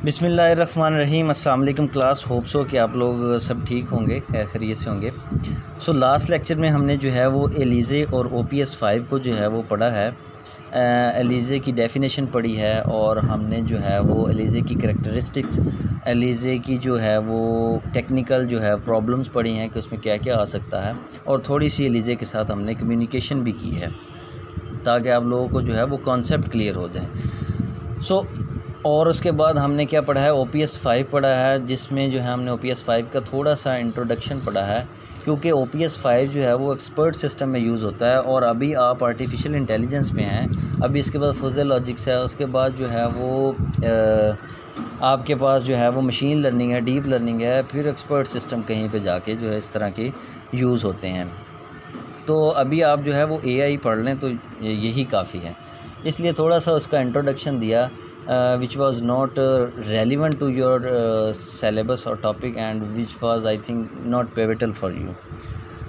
बिस्मिल्लाहिर्रहमानिर्रहीम। अस्सलाम वालेकुम क्लास। होप सो कि आप लोग सब ठीक होंगे, खैर खैरियत से होंगे। सो लास्ट लेक्चर में हमने जो है वो एलिज़े और OPS 5 को जो है वो पढ़ा है। एलिज़े की डेफिनेशन पढ़ी है और हमने जो है वो एलिज़े की करैक्टरिस्टिक्स, एलिज़े की जो है वो टेक्निकल जो है प्रॉब्लम्स पढ़ी हैं कि उसमें क्या क्या आ सकता है, और थोड़ी सी एलिज़े के साथ हमने कम्युनिकेशन भी की है ताकि आप लोगों को जो है वो कॉन्सेप्ट क्लियर हो जाए। सो और उसके बाद हमने क्या पढ़ा है, OPS 5 पढ़ा है, जिसमें जो है हमने OPS 5 का थोड़ा सा इंट्रोडक्शन पढ़ा है, क्योंकि OPS 5 जो है वो एक्सपर्ट सिस्टम में यूज़ होता है और अभी आप आर्टिफिशियल इंटेलिजेंस में हैं। अभी इसके बाद फुज़ल लॉजिक्स है, उसके बाद जो है वो आपके पास जो है वो मशीन लर्निंग है, डीप लर्निंग है, फिर एक्सपर्ट सिस्टम कहीं पे जाके जो है इस तरह के यूज़ होते हैं। तो अभी आप जो है वो AI पढ़ लें तो यही काफ़ी है, इसलिए थोड़ा सा उसका इंट्रोडक्शन दिया which was not relevant to your syllabus or topic and which was I think not pivotal for you,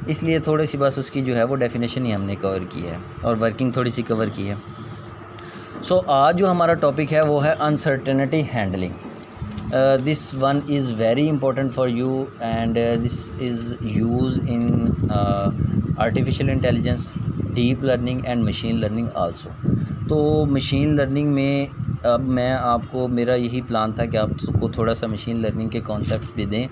इसलिए थोड़ी सी बस उसकी जो है वो डेफिनेशन ही हमने कवर की है और वर्किंग थोड़ी सी कवर की है। सो आज जो हमारा टॉपिक है वो है uncertainty handling. This one is very important for you and this is use in artificial intelligence, deep learning and machine learning also. तो मशीन लर्निंग में अब मैं आपको, मेरा यही प्लान था कि आपको थोड़ा सा मशीन लर्निंग के कॉन्सेप्ट्स भी दें,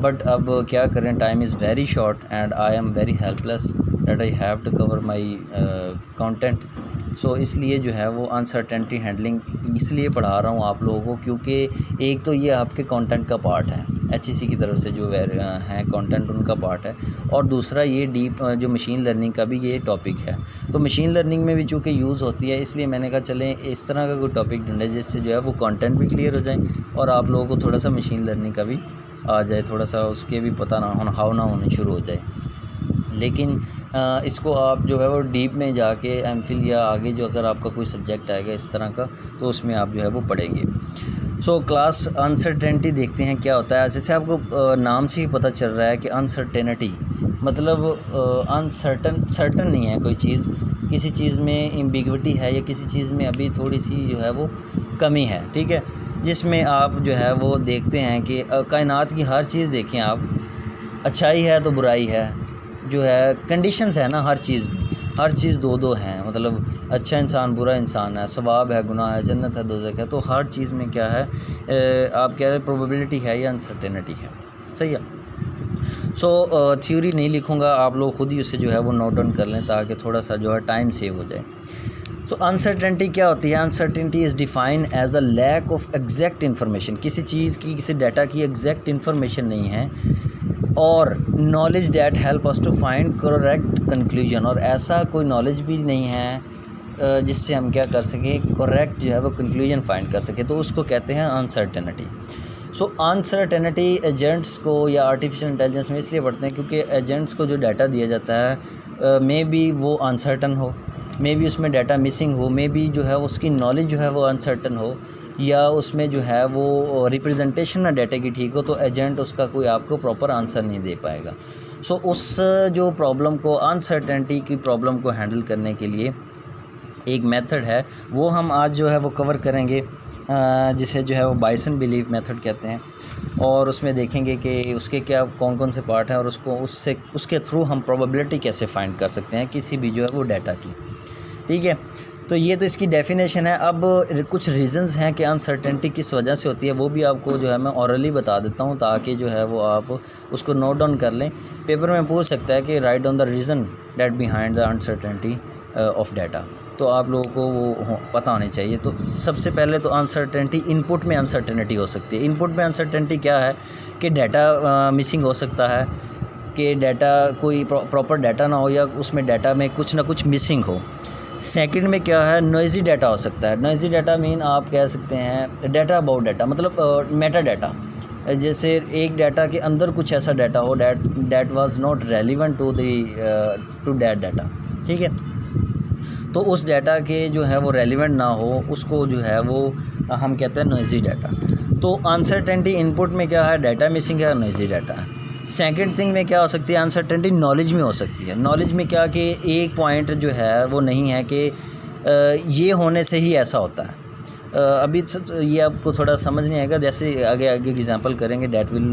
बट अब क्या करें, time is very short and I am very helpless that I have to cover my content. So इसलिए जो है वो अनसर्टेनिटी हैंडलिंग इसलिए पढ़ा रहा हूँ आप लोगों को, क्योंकि एक तो ये आपके कंटेंट का पार्ट है, HEC की तरफ से जो हैं कंटेंट उनका पार्ट है, और दूसरा ये डीप जो मशीन लर्निंग का भी ये टॉपिक है। तो मशीन लर्निंग में भी चूँकि यूज़ होती है, इसलिए मैंने कहा चलें इस तरह का कोई टॉपिक ढूंढे जिससे जो है वो कंटेंट भी क्लियर हो जाए और आप लोगों को थोड़ा सा मशीन लर्निंग का भी आ जाए, थोड़ा सा उसके भी पता ना होना, हाव ना होने शुरू हो जाए। लेकिन इसको आप जो है वो डीप में जाके MPhil या आगे जो अगर आपका कोई सब्जेक्ट आएगा इस तरह का, तो उसमें आप जो है वो पढ़ेंगे। सो क्लास अनसर्टेनिटी देखते हैं क्या होता है। जैसे आपको नाम से ही पता चल रहा है कि अनसर्टेनिटी मतलब सर्टन नहीं है कोई चीज़, किसी चीज़ में एम्बिग्विटी है या किसी चीज़ में अभी थोड़ी सी जो है वो कमी है, ठीक है, जिसमें आप जो है वो देखते हैं कि कायनात की हर चीज़ देखें आप, अच्छाई है तो बुराई है, जो है कंडीशंस है ना, हर चीज़ में हर चीज़ दो हैं, मतलब अच्छा इंसान बुरा इंसान है, सवाब है गुनाह है, जन्नत है दोज़ख है, तो हर चीज़ में क्या है आप कह रहे प्रोबेबिलिटी है या अनसर्टेनिटी है, सही है। सो थ्योरी नहीं लिखूँगा, आप लोग खुद ही उसे जो है वो नोट डाउन कर लें ताकि थोड़ा सा जो है टाइम सेव हो जाए। तो अनसर्टेनिटी क्या होती है? Uncertainty is define as a lack of exact information, किसी चीज़ की, किसी डाटा की एग्जैक्ट इन्फॉर्मेशन नहीं है, और knowledge that help us to find correct conclusion, और ऐसा कोई नॉलेज भी नहीं है जिससे हम क्या कर सकें, करेक्ट जो है वो कंक्लूजन फाइंड कर सकें, तो उसको कहते हैं अनसर्टेनिटी। सो अनसर्टेनिटी एजेंट्स को या आर्टिफिशियल इंटेलिजेंस में इसलिए पढ़ते हैं क्योंकि एजेंट्स को जो डाटा दिया जाता है मे बी वो अनसर्टन हो, मे बी उसमें डाटा मिसिंग हो, मे बी जो है उसकी नॉलेज जो है वो अनसर्टन हो, या उसमें जो है वो रिप्रेजेंटेशन ना डाटा की ठीक हो, तो एजेंट उसका कोई आपको प्रॉपर आंसर नहीं दे पाएगा। सो उस जो प्रॉब्लम को, अनसर्टेनिटी की प्रॉब्लम को हैंडल करने के लिए एक मेथड है, वो हम आज जो है वो कवर करेंगे, जिसे जो है वो बाइसन बिलीव मेथड कहते हैं, और उसमें देखेंगे कि उसके क्या कौन कौन से पार्ट हैं और उसके थ्रू हम प्रोबेबिलिटी कैसे फाइंड कर सकते हैं किसी भी जो है वो डाटा की, ठीक है। तो ये तो इसकी डेफिनेशन है। अब कुछ रीज़न्स हैं कि अनसर्टेनिटी किस वजह से होती है, वो भी आपको जो है मैं ऑरली बता देता हूँ ताकि जो है वो आप उसको नोट डाउन कर लें। पेपर में पूछ सकता है कि write down the reason that behind the uncertainty of data, तो आप लोगों को वो पता होनी चाहिए। तो सबसे पहले तो अनसर्टेनिटी, इनपुट में अनसर्टेनिटी हो सकती है। इनपुट में अनसर्टेनिटी क्या है कि डाटा मिसिंग हो सकता है, कि डाटा कोई प्रॉपर डाटा ना हो या उसमें डाटा में कुछ ना कुछ मिसिंग हो। सेकंड में क्या है, नॉइज़ी डाटा हो सकता है। नॉइज़ी डाटा मीन आप कह सकते हैं डाटा अबाउट डाटा, मतलब मेटा डाटा, जैसे एक डाटा के अंदर कुछ ऐसा डाटा हो that was not relevant to that data, ठीक है। तो उस डाटा के जो है वो रेलिवेंट ना हो, उसको जो है वो हम कहते हैं नॉइज़ी डाटा। तो अनसर्टेनिटी इनपुट में क्या है, डाटा मिसिंग है, नॉइज़ी डाटा है। सेकंड थिंग में क्या हो सकती है, अनसर्टेनिटी नॉलेज में हो सकती है। नॉलेज में क्या कि एक पॉइंट जो है वो नहीं है कि ये होने से ही ऐसा होता है, अभी ये आपको थोड़ा समझ नहीं आएगा, जैसे आगे आगे एग्जांपल करेंगे that will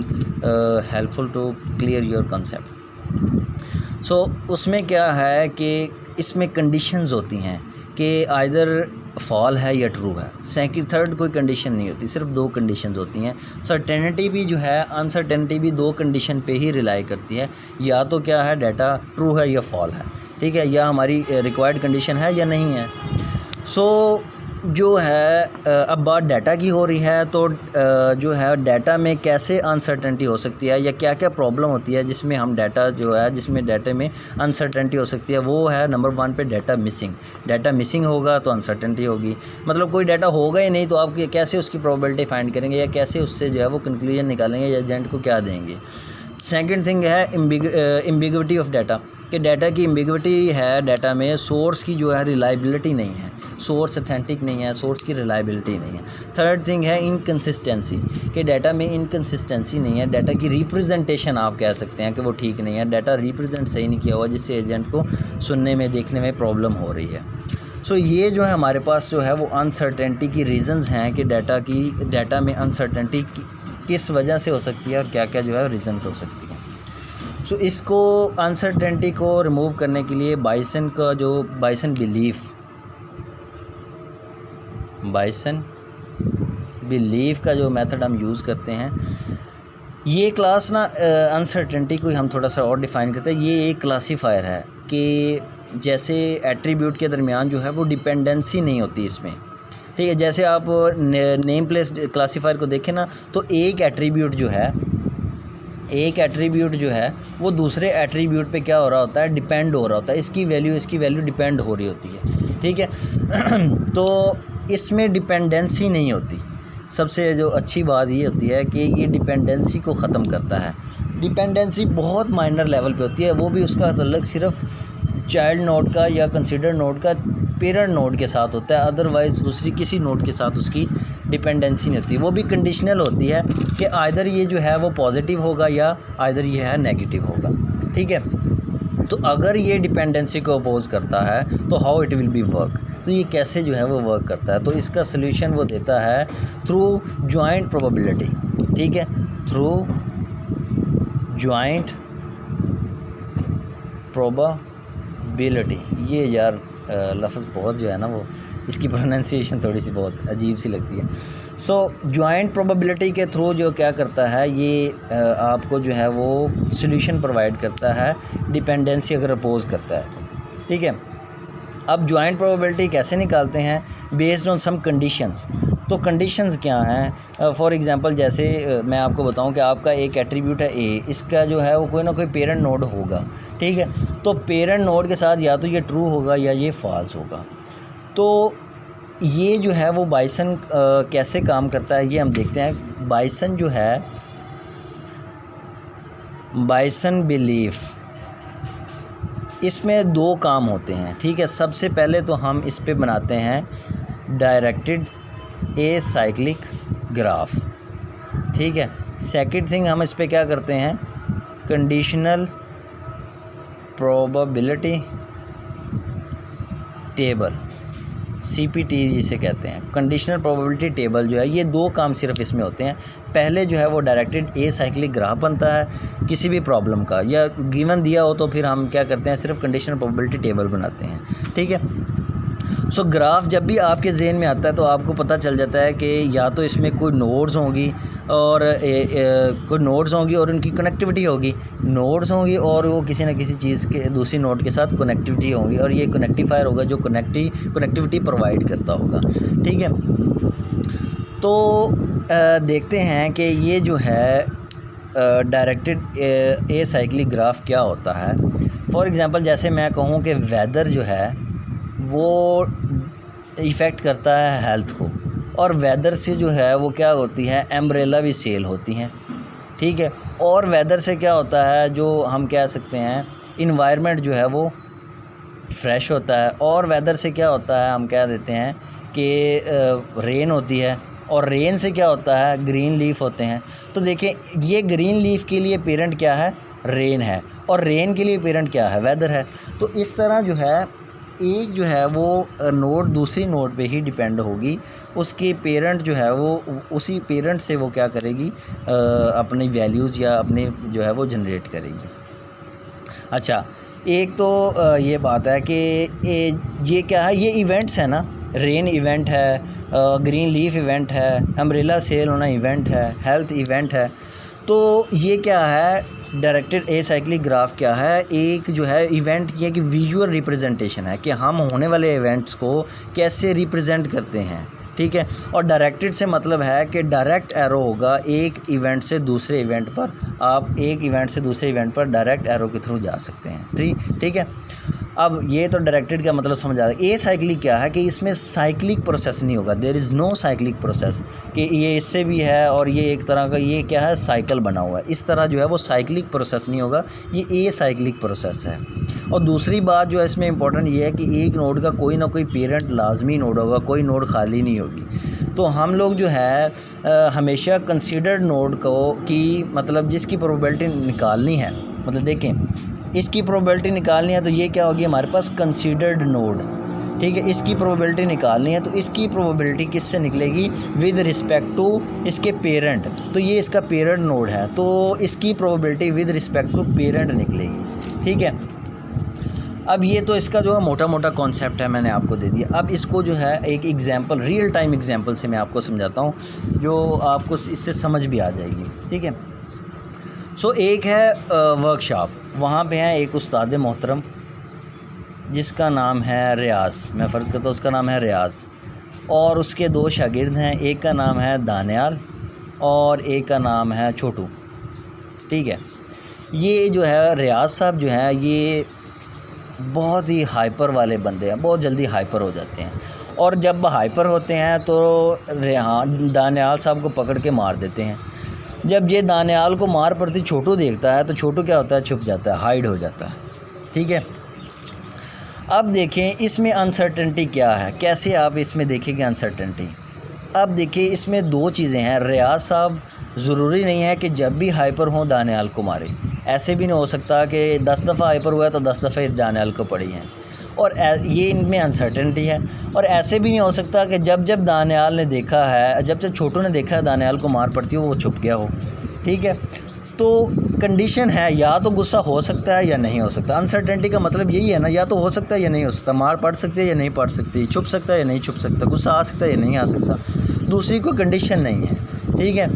helpful to clear your concept. So उसमें क्या है कि इसमें कंडीशंस होती हैं कि आइदर फॉल है या ट्रू है, सेकंड थर्ड कोई कंडीशन नहीं होती, सिर्फ दो कंडीशंस होती हैं। सर्टेनिटी भी जो है, अनसर्टेनिटी भी दो कंडीशन पे ही रिलाई करती है, या तो क्या है डाटा ट्रू है या फॉल है, ठीक है, या हमारी रिक्वायर्ड कंडीशन है या नहीं है। सो जो है अब बात डाटा की हो रही है, तो जो है डाटा में कैसे अनसर्टेनिटी हो सकती है या क्या क्या प्रॉब्लम होती है जिसमें हम डाटा जो है, जिसमें डाटे में अनसर्टेनिटी हो सकती है, वो है नंबर 1 पे डाटा मिसिंग। डाटा मिसिंग होगा तो अनसर्टेनिटी होगी, मतलब कोई डाटा होगा ही नहीं तो आप कैसे उसकी प्रोबेबिलिटी फाइंड करेंगे या कैसे उससे जो है वो कंक्लूजन निकालेंगे या एजेंट को क्या देंगे। सेकंड थिंग है एम्बिग्विटी ऑफ डाटा, कि डाटा की एम्बिग्विटी है, डाटा में सोर्स की जो है रिलायबिलिटी नहीं है, सोर्स अथेंटिक नहीं है, सोर्स की रिलायबिलिटी नहीं है। थर्ड थिंग है इनकन्सिस्टेंसी, कि डाटा में इनकन्सिस्टेंसी नहीं है, डाटा की रिप्रेजेंटेशन आप कह सकते हैं कि वो ठीक नहीं है, डाटा रिप्रेजेंट सही नहीं किया हुआ, जिससे एजेंट को सुनने में देखने में प्रॉब्लम हो रही है। सो ये जो है हमारे पास जो है वो अनसर्टेनिटी की रीज़न्स हैं कि डाटा में अनसर्टेनिटी किस वजह से हो सकती है और क्या क्या जो है रीज़न्स हो सकती है। सो इसको अनसर्टेनिटी को रिमूव करने के लिए बाइसन बिलीफ का जो मेथड हम यूज़ करते हैं, ये क्लास ना अनसर्टेनिटी को हम थोड़ा सा और डिफ़ाइन करते हैं। ये एक क्लासीफायर है कि जैसे एट्रीब्यूट के दरमियान जो है वो डिपेंडेंसी नहीं होती इसमें, ठीक है। जैसे आप नेम प्लेस क्लासीफायर को देखें ना, तो एक एट्रीब्यूट जो है वो दूसरे एट्रीब्यूट पे क्या हो रहा होता है, डिपेंड हो रहा होता है, इसकी वैल्यू डिपेंड हो रही होती है, ठीक है। तो इसमें डिपेंडेंसी नहीं होती। सबसे जो अच्छी बात ये होती है कि ये डिपेंडेंसी को ख़त्म करता है। डिपेंडेंसी बहुत माइनर लेवल पे होती है, वो भी उसका ताल्लुक सिर्फ चाइल्ड नोड का या कंसीडर नोड का पेरेंट नोड के साथ होता है, अदरवाइज़ दूसरी किसी नोड के साथ उसकी डिपेंडेंसी नहीं होती। वो भी कंडीशनल होती है कि आइदर ये जो है वो पॉजिटिव होगा या आइदर ये है नेगेटिव होगा, ठीक है। तो अगर ये डिपेंडेंसी को अपोज करता है तो how it will be work, तो ये कैसे जो है वो वर्क करता है, तो इसका सल्यूशन वो देता है थ्रू जॉइंट प्रोबेबिलिटी, ठीक है, थ्रू जॉइंट प्रोबेबिलिटी। ये यार लफ्ज़ बहुत जो है ना वो इसकी प्रोनाउंसिएशन थोड़ी सी बहुत अजीब सी लगती है। सो जॉइंट प्रोबेबिलिटी के थ्रू जो क्या करता है, ये आपको जो है वो सॉल्यूशन प्रोवाइड करता है डिपेंडेंसी अगर अपोज करता है तो, ठीक है। अब जॉइंट प्रोबेबिलिटी कैसे निकालते हैं, बेस्ड ऑन सम कंडीशंस। तो कंडीशंस क्या हैं, फॉर एग्जांपल जैसे मैं आपको बताऊं कि आपका एक एट्रीब्यूट है ए, इसका जो है वो कोई ना कोई पेरेंट नोड होगा, ठीक है। तो पेरेंट नोड के साथ या तो ये ट्रू होगा या ये फॉल्स होगा। तो ये जो है वो बाइसन कैसे काम करता है ये हम देखते हैं। बाइसन जो है, बाइसन बिलीफ, इसमें दो काम होते हैं, ठीक है। सबसे पहले तो हम इस पे बनाते हैं डायरेक्टेड एसाइक्लिक ग्राफ, ठीक है। सेकंड थिंग हम इस पे क्या करते हैं, कंडीशनल प्रोबेबिलिटी टेबल, CPT जिसे कहते हैं, कंडीशनल प्रोबेबिलिटी टेबल जो है, ये दो काम सिर्फ इसमें होते हैं। पहले जो है वो डायरेक्टेड एसाइक्लिक ग्राफ बनता है किसी भी प्रॉब्लम का, या गिवन दिया हो तो फिर हम क्या करते हैं, सिर्फ कंडीशनल प्रोबेबिलिटी टेबल बनाते हैं, ठीक है। सो ग्राफ जब भी आपके ज़हन में आता है तो आपको पता चल जाता है कि या तो इसमें कोई नोड्स होंगी और कोई नोड्स होंगी और उनकी कनेक्टिविटी होगी, नोड्स होंगी और वो किसी न किसी चीज़ के दूसरी नोड के साथ कनेक्टिविटी होगी, और ये कनेक्टिफायर होगा जो कनेक्टिविटी प्रोवाइड करता होगा, ठीक है। तो देखते हैं कि ये जो है डायरेक्टेड एसाइक्लिक ग्राफ क्या होता है। फॉर एग्ज़ाम्पल जैसे मैं कहूँ कि वेदर जो है वो इफ़ेक्ट करता है हेल्थ को, और वेदर से जो है वो क्या होती है, एम्ब्रेला भी सेल होती हैं, ठीक है। और वेदर से क्या होता है, जो हम कह सकते हैं इन्वायरमेंट जो है वो फ्रेश होता है, और वेदर से क्या होता है, हम कह देते हैं कि रेन होती है, और रेन से क्या होता है, ग्रीन लीफ होते हैं। तो देखिए ये ग्रीन लीफ के लिए पेरेंट क्या है, रेन है, और रेन के लिए पेरेंट क्या है, वेदर है। तो इस तरह जो है एक जो है वो नोड दूसरी नोड पे ही डिपेंड होगी, उसके पेरेंट जो है वो उसी पेरेंट से वो क्या करेगी, अपनी वैल्यूज़ या अपने जो है वो जनरेट करेगी। अच्छा, एक तो ये बात है कि ये क्या है, ये इवेंट्स है ना, रेन इवेंट है, ग्रीन लीफ इवेंट है, अम्ब्रेला सेल होना इवेंट है, हेल्थ इवेंट है। तो ये क्या है, डायरेक्टेड एसाइक्लिक ग्राफ क्या है, एक जो है इवेंट की है कि विजुअल रिप्रेजेंटेशन है कि हम होने वाले इवेंट्स को कैसे रिप्रेजेंट करते हैं, ठीक है। और डायरेक्टेड से मतलब है कि डायरेक्ट एरो होगा एक इवेंट से दूसरे इवेंट पर, आप एक इवेंट से दूसरे इवेंट पर डायरेक्ट एरो के थ्रू जा सकते हैं, ठीक है। अब ये तो डायरेक्टेड का मतलब समझ आ रहा है। ए साइक्लिक क्या है कि इसमें साइक्लिक प्रोसेस नहीं होगा, there is no cyclic process कि ये इससे भी है और ये एक तरह का ये क्या है, साइकिल बना हुआ है, इस तरह जो है वो साइक्लिक प्रोसेस नहीं होगा, ये ए साइक्लिक प्रोसेस है। और दूसरी बात जो है इसमें इंपॉर्टेंट ये है कि एक नोड का कोई ना कोई पेरेंट लाजमी नोड होगा, कोई नोड खाली नहीं होगी। तो हम लोग जो है हमेशा कंसीडर्ड नोड को की मतलब जिसकी प्रोबेबिलिटी निकालनी है, मतलब देखें इसकी प्रोबेबिलिटी निकालनी है तो ये क्या होगी हमारे पास कंसीडर्ड नोड, ठीक है। इसकी प्रोबेबिलिटी निकालनी है तो इसकी प्रोबेबिलिटी किससे निकलेगी, विद रिस्पेक्ट टू इसके पेरेंट, तो ये इसका पेरेंट नोड है तो इसकी probability with respect to parent निकलेगी, ठीक है। अब ये तो इसका जो है मोटा मोटा कॉन्सेप्ट है मैंने आपको दे दिया। अब इसको जो है एक एग्जांपल, रियल टाइम एग्जांपल से मैं आपको समझाता हूँ जो आपको इससे समझ भी आ जाएगी, ठीक है। सो एक है वर्कशॉप, वहाँ पे है एक उस्ताद मोहतरम जिसका नाम है रियाज़, मैं फ़र्ज़ करता हूँ उसका नाम है रियाज़, और उसके दो शागिर्द हैं, एक का नाम है दानियाल और एक का नाम है छोटू, ठीक है। ये जो है रियाज़ साहब जो है ये बहुत ही हाइपर वाले बंदे हैं, बहुत जल्दी हाइपर हो जाते हैं, और जब हाइपर होते हैं तो दानियाल साहब को पकड़ के मार देते हैं। जब ये दानियाल को मार पड़ती छोटू देखता है तो छोटू क्या होता है, छुप जाता है, हाइड हो जाता है, ठीक है। अब देखें इसमें अनसर्टेनिटी क्या है, कैसे आप इसमें देखेंगे अनसर्टेनिटी। अब देखिए इसमें दो चीज़ें हैं, रियाज़ साहब ज़रूरी नहीं है कि जब भी हाइपर हों दानियाल को मारे, ऐसे भी नहीं हो सकता कि 10 दफ़ा हाइपर हुआ है तो 10 दफ़े दानियाल को पड़ी हैं, और ये इनमें अनसर्टेनिटी है। और ऐसे भी नहीं हो सकता कि जब जब दानियाल ने देखा है, जब जब छोटू ने देखा है दानियाल को मार पड़ती हो वो छुप गया हो, ठीक है। तो कंडीशन है या तो गुस्सा हो सकता है या नहीं हो सकता। अनसर्टेनिटी का मतलब यही है ना, या तो हो सकता है या नहीं हो सकता, मार पड़ सकती है या नहीं पड़ सकती, छुप सकता है या नहीं छुप सकता, गुस्सा आ सकता है या नहीं आ सकता, दूसरी कोई कंडीशन नहीं है, ठीक है।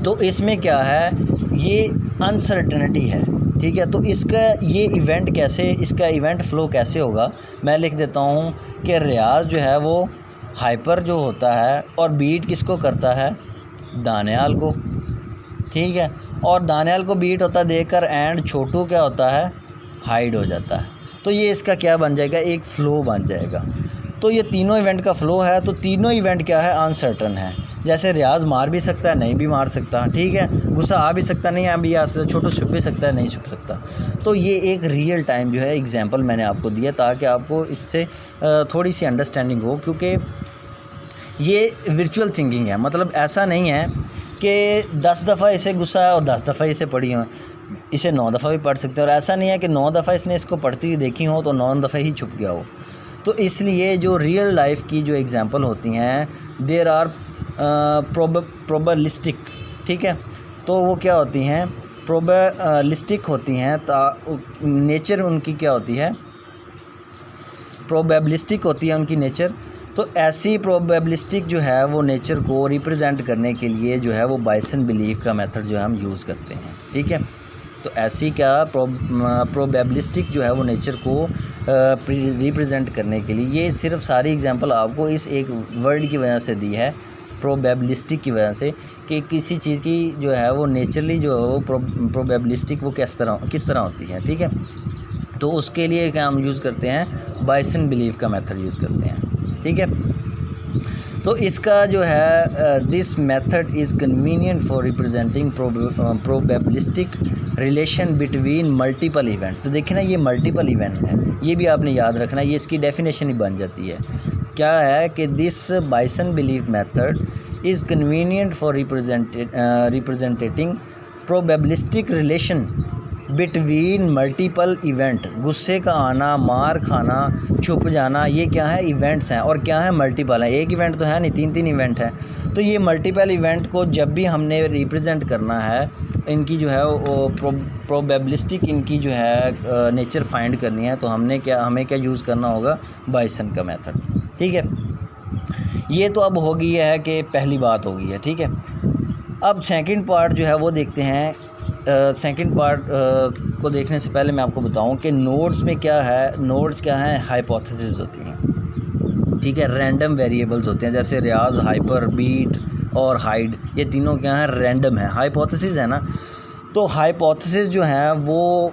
तो इसमें क्या है, ये अनसर्टेनिटी है, ठीक है। तो इसका ये इवेंट कैसे, इसका इवेंट फ़्लो कैसे होगा, मैं लिख देता हूँ कि रियाज़ जो है वो हाइपर जो होता है और बीट किसको करता है, दानियाल को, ठीक है। और दानियाल को बीट होता देखकर एंड छोटू क्या होता है, हाइड हो जाता है। तो ये इसका क्या बन जाएगा, एक फ़्लो बन जाएगा। तो ये तीनों इवेंट का फ़्लो है, तो तीनों इवेंट क्या है, अनसर्टन है। जैसे रियाज़ मार भी सकता है, नहीं भी मार सकता, ठीक है, गुस्सा आ भी सकता, नहीं आ भी आ सकता, छोटू छुप भी सकता है, नहीं छुप सकता। तो ये एक रियल टाइम जो है एग्जांपल मैंने आपको दिया ताकि आपको इससे थोड़ी सी अंडरस्टैंडिंग हो, क्योंकि ये वर्चुअल थिंकिंग है। मतलब ऐसा नहीं है कि 10 दफ़ा इसे गुस्सा है और 10 दफ़ा इसे पढ़ी हो, इसे 9 दफ़ा भी पढ़ सकते हैं, और ऐसा नहीं है कि 9 दफ़ा इसने इसको पढ़ती हुई देखी हो तो 9 दफ़ा ही छुप गया हो। तो इसलिए जो रियल लाइफ की जो एग्जांपल होती हैं देयर आर प्रोबेबिलिस्टिक, ठीक है। तो वो क्या होती हैं, प्रोबेबिलिस्टिक होती हैं, नेचर उनकी क्या होती है, प्रोबेबिलिस्टिक होती है उनकी नेचर। तो ऐसी प्रोबेबिलिस्टिक जो है वो नेचर को रिप्रेजेंट करने के लिए जो है वो बायसन बिलीफ का मेथड जो है हम यूज़ करते हैं, ठीक है। तो ऐसी क्या प्रोबेबिलिस्टिक जो है वो नेचर को रिप्रेजेंट करने के लिए, ये सिर्फ सारी एग्जांपल आपको इस एक वर्ड की वजह से दी है, प्रोबेबिलिस्टिक की वजह से, कि किसी चीज़ की जो है वो नेचरली जो है वो प्रोबेबिलिस्टिक वो किस तरह होती है, ठीक है। तो उसके लिए क्या हम यूज़ करते हैं, बायसन बिलीफ का मेथड यूज़ करते हैं, ठीक है। तो इसका जो है this method is convenient for representing probabilistic relation between multiple event. तो देखिए ना, ये मल्टीपल इवेंट है, ये भी आपने याद रखना, ये इसकी डेफिनेशन ही बन जाती है। क्या है कि this bison belief method is convenient for representing probabilistic relation between multiple event, गुस्से का आना, मार खाना, छुप जाना, ये क्या है, इवेंट्स हैं। और क्या है, मल्टीपल है, एक इवेंट तो है नहीं, 3 इवेंट है। तो ये मल्टीपल इवेंट को जब भी हमने रिप्रेजेंट करना है, इनकी जो है वो प्रोबेबिलिस्टिक इनकी जो है नेचर फाइंड करनी है, तो हमें क्या यूज़ करना होगा, बायसन का मेथड। ठीक है, ये तो अब हो गई है कि पहली बात हो गई है। ठीक है, अब सेकंड पार्ट जो है वो देखते हैं। सेकंड पार्ट को देखने से पहले मैं आपको बताऊं कि नोड्स में क्या है। नोड्स क्या हैं, हाइपोथेसिस होती हैं। ठीक है, रैंडम वेरिएबल्स होते हैं, जैसे रियाज, हाइपर, बीट और हाइड, ये तीनों क्या हैं, रैंडम है, हाइपोथेसिस है ना। तो हाइपोथेसिस जो हैं वो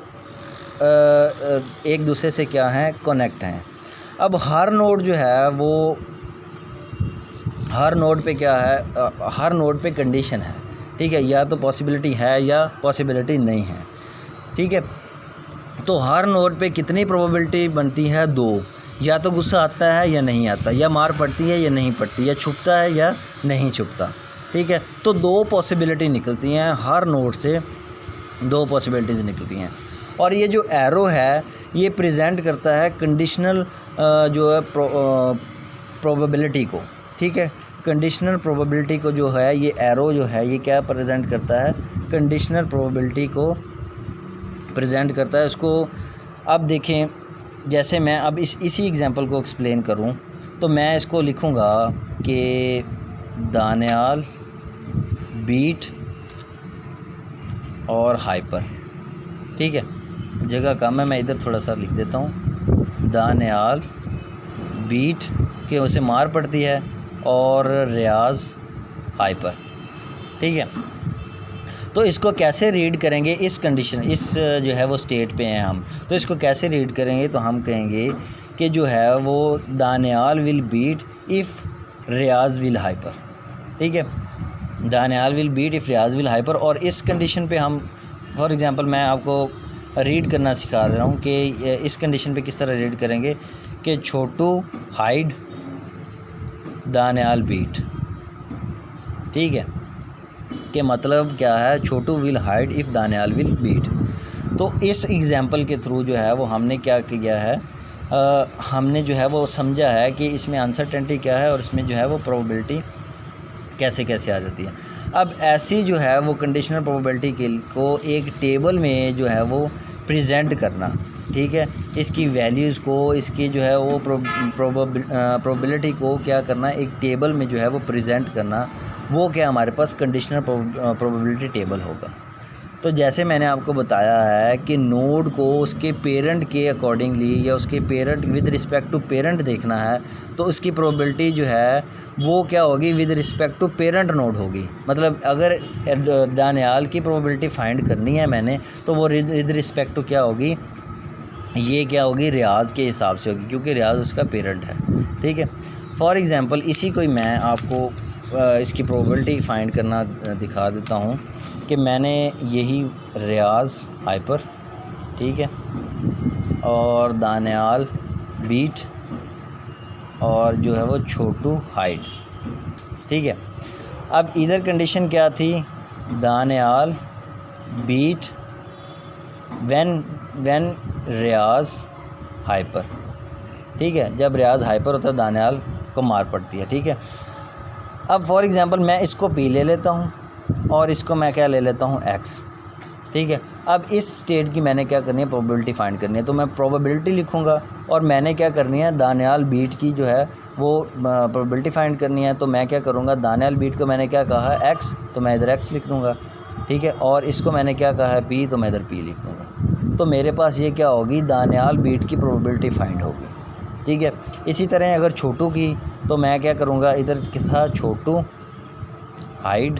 एक दूसरे से क्या हैं, कनेक्ट हैं। अब हर नोड जो है वो हर नोड पे क्या है, हर नोड पे कंडीशन है। ठीक है, या तो पॉसिबिलिटी है या पॉसिबिलिटी नहीं है। ठीक है, तो हर नोड पे कितनी प्रोबेबिलिटी बनती है, 2। या तो गुस्सा आता है या नहीं आता, या मार पड़ती है या नहीं पड़ती, या छुपता है या नहीं छुपता। ठीक है, तो 2 पॉसिबिलिटी निकलती हैं, हर नोड से 2 पॉसिबिलिटीज़ निकलती हैं। और ये जो एरो है ये प्रेजेंट करता है कंडीशनल जो है प्रोबेबिलिटी को। ठीक है, कंडीशनल प्रोबेबिलिटी को जो है ये एरो जो है ये क्या प्रेजेंट करता है, कंडीशनल प्रोबेबिलिटी को प्रेजेंट करता है। इसको अब देखें, जैसे मैं अब इसी एग्जांपल को एक्सप्लेन करूं तो मैं इसको लिखूंगा कि दानियाल, बीट और हाइपर। ठीक है, जगह कम है, मैं इधर थोड़ा सा लिख देता हूँ, दानियाल, बीट के उसे मार पड़ती है और रियाज, हाइपर। ठीक है, तो इसको कैसे रीड करेंगे, इस कंडीशन, इस जो है वो स्टेट पे हैं हम, तो इसको कैसे रीड करेंगे, तो हम कहेंगे कि जो है वो Daniyal will beat if Riyaz will hyper. ठीक है, Daniyal will beat if Riyaz will hyper. और इस कंडीशन पे हम, फॉर एग्ज़ाम्पल मैं आपको रीड करना सिखा दे रहा हूँ कि इस कंडीशन पे किस तरह रीड करेंगे कि छोटू हाइड, दानियाल बीट। ठीक है, कि मतलब क्या है, Chhotu will hide if Daniyal will beat. तो इस एग्ज़ाम्पल के थ्रू जो है वो हमने क्या किया है, हमने जो है वो समझा है कि इसमें अनसर्टेनिटी क्या है और इसमें जो है वो प्रोबेबिलिटी कैसे कैसे आ जाती है। अब ऐसी जो है वो कंडीशनल प्रोबेबिलिटी को एक टेबल में जो है वो प्रेजेंट करना। ठीक है, इसकी वैल्यूज़ को, इसकी जो है वो प्रोबेबिलिटी को क्या करना, एक टेबल में जो है वो प्रेजेंट करना, वो क्या हमारे पास कंडीशनल प्रोबेबिलिटी टेबल होगा। तो जैसे मैंने आपको बताया है कि नोड को उसके पेरेंट के अकॉर्डिंगली या उसके parent with respect to parent देखना है, तो उसकी प्रोबेबिलिटी जो है वो क्या होगी, with respect to parent node होगी। मतलब अगर दानियाल की प्रोबेबिलिटी फाइंड करनी है मैंने, तो वो विद रिस्पेक्ट टू क्या होगी, ये क्या होगी, रियाज के हिसाब से होगी, क्योंकि रियाज उसका पेरेंट है। ठीक है, फॉर एग्ज़ाम्पल इसी को ही मैं आपको इसकी प्रोबेबिलिटी फाइंड करना दिखा देता हूँ कि मैंने यही रियाज, हाइपर, ठीक है, और दानियाल, बीट, और जो है वो छोटू, हाइड। ठीक है, अब इधर कंडीशन क्या थी, Daniyal, beat, when Riyaz, hyper. ठीक है, जब रियाज हाइपर होता है दानियाल को मार पड़ती है। ठीक है, अब फॉर एग्ज़ाम्पल मैं इसको पी ले लेता हूँ और इसको मैं क्या ले लेता हूँ, एक्स। ठीक है, अब इस स्टेट की मैंने क्या करनी है, प्रोबेबिलिटी फाइंड करनी है, तो मैं प्रोबेबिलिटी लिखूँगा और मैंने क्या करनी है, दानियाल बीट की जो है वो प्रोबेबिलिटी फाइंड करनी है। तो मैं क्या करूँगा, दानियाल बीट को मैंने क्या कहा है, एक्स, तो मैं इधर एक्स लिख दूँगा। ठीक है, और इसको मैंने क्या कहा है, पी, तो मैं इधर पी लिख दूँगा। तो मेरे पास ये क्या होगी, दानियाल बीट की प्रोबेबिलिटी फाइंड होगी। ठीक है, इसी तरह अगर छोटू की, तो मैं क्या करूँगा, इधर था छोटू, हाइड,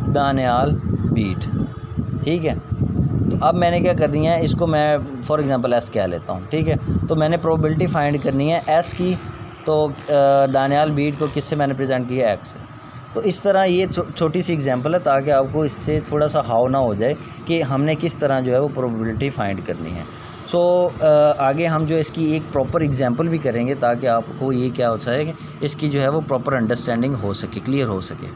दानियाल, बीट। ठीक है, तो अब मैंने क्या करनी है, इसको मैं फॉर एग्ज़ाम्पल एस कह लेता हूँ। ठीक है, तो मैंने प्रोबेबिलिटी फाइंड करनी है एस की, तो दानियाल, बीट को किससे मैंने प्रेजेंट किया, एक्स से। तो इस तरह ये छोटी सी एग्जांपल है, ताकि आपको इससे थोड़ा सा हाव ना हो जाए कि हमने किस तरह जो है वो प्रोबेबिलिटी फाइंड करनी है। सो आगे हम जो इसकी एक प्रॉपर एग्जांपल भी करेंगे, ताकि आपको ये क्या हो सके, इसकी जो है वो प्रॉपर अंडरस्टैंडिंग हो सके, क्लियर हो सके।